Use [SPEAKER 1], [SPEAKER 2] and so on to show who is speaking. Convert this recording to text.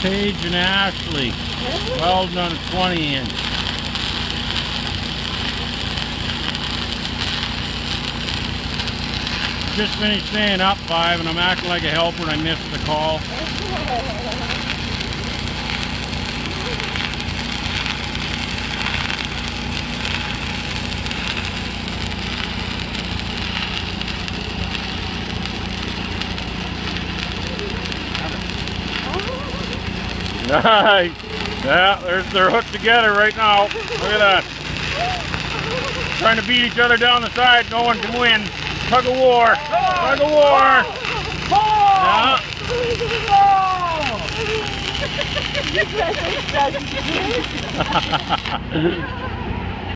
[SPEAKER 1] Paige and Ashely, welding on a 20-inch. Just finished staying up 5 and I'm acting like a helper and I missed the call. Nice. Yeah, they're hooked together right now. Look at that. Trying to beat each other down the side. No one can win. Tug of war. Tug of war. Yeah.